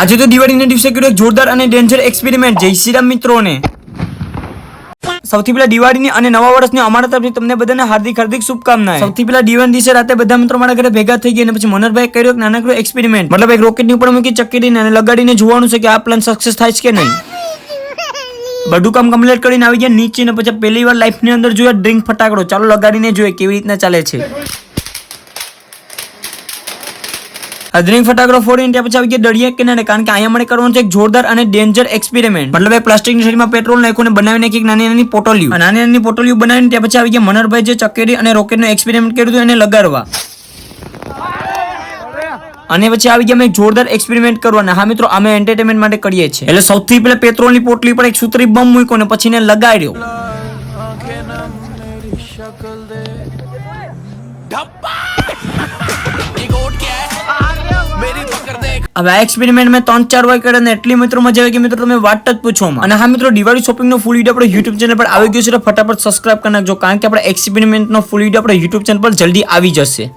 આજે તો દિવાળીના દિવસે કર્યો એક જોરદાર અને ડેન્જર એક્સપેરિમેન્ટ. જય શ્રી રામ મિત્રોને. સૌથી પહેલા દિવાળીની અને નવા વર્ષની અમારા તરફથી તમને બધાને હાર્દિક શુભકામનાઓ. સૌથી પહેલા દિવાળી દિવસે રાતે બધા મિત્રો મારા ઘરે ભેગા થઈ ગયા અને પછી મનોહરભાઈ કર્યો એક નાનકડો એક્સપેરિમેન્ટ. મતલબ એક રોકેટની ઉપર મૂકી ચક્કીને અને લગાડીને જોવાનું છે કે આ પ્લાન સક્સેસ થાય છે કે નહીં. બધું કામ કમ્પ્લીટ કરીને આવી ગયા નીચે ને પછી પહેલી વાર લાઈફની અંદર જોયા ડ્રિંક ફટાકડો. ચાલો લગાડીને જોઈએ કેવી રીતના ચાલે છે. ડ્રિંક ફટાકડો ફોડીને ત્યાં પછી આવી ગયા દરિયા કિનારે, કારણ કે અહીંયા મને કરવાનું છે એક જોરદાર અને ડેન્જર એક્સપેરિમેન્ટ. મતલબ એક પ્લાસ્ટિકની શરીરમાં પેટ્રોલ નાખ્યું અને બનાવીને એક નાની નાની પોટલીઓ બનાવીને ત્યાં પછી આવી ગયા મનોહરભાઈ જે ચકેરી અને રોકેટનો એક્સપેરિમેન્ટ કર્યું હતું એને લગાડવા. અને પછી આવી ગયા મેં જોરદાર એક્સપેરિમેન્ટ કરવાના. હા મિત્રો, અમે એન્ટરટેનમેન્ટ માટે કરીએ છીએ. એટલે સૌથી પહેલા પેટ્રોલની પોટલી પર એક સૂત્રી બમ મૂક્યો ને પછી એને લગાડ્યો. હવે આ એક્સપેરિમેન્ટ મેં 3-4 વાર કર્યા ને એટલી મિત્રો મજા આવી કે મિત્રો તમે વાત જ પૂછો. અને હા મિત્રો, દિવાળી શોપિંગ નો ફૂલ વિડીયો આપણે YouTube ચેનલ પર આવી ગયો છે, ફટાફટ સબસ્ક્રાઇબ કરી નાખજો, કારણ કે આપણે એક્સપેરિમેન્ટ નો ફૂલ વિડીયો આપણે YouTube ચેનલ પર જલ્દી આવી જશે.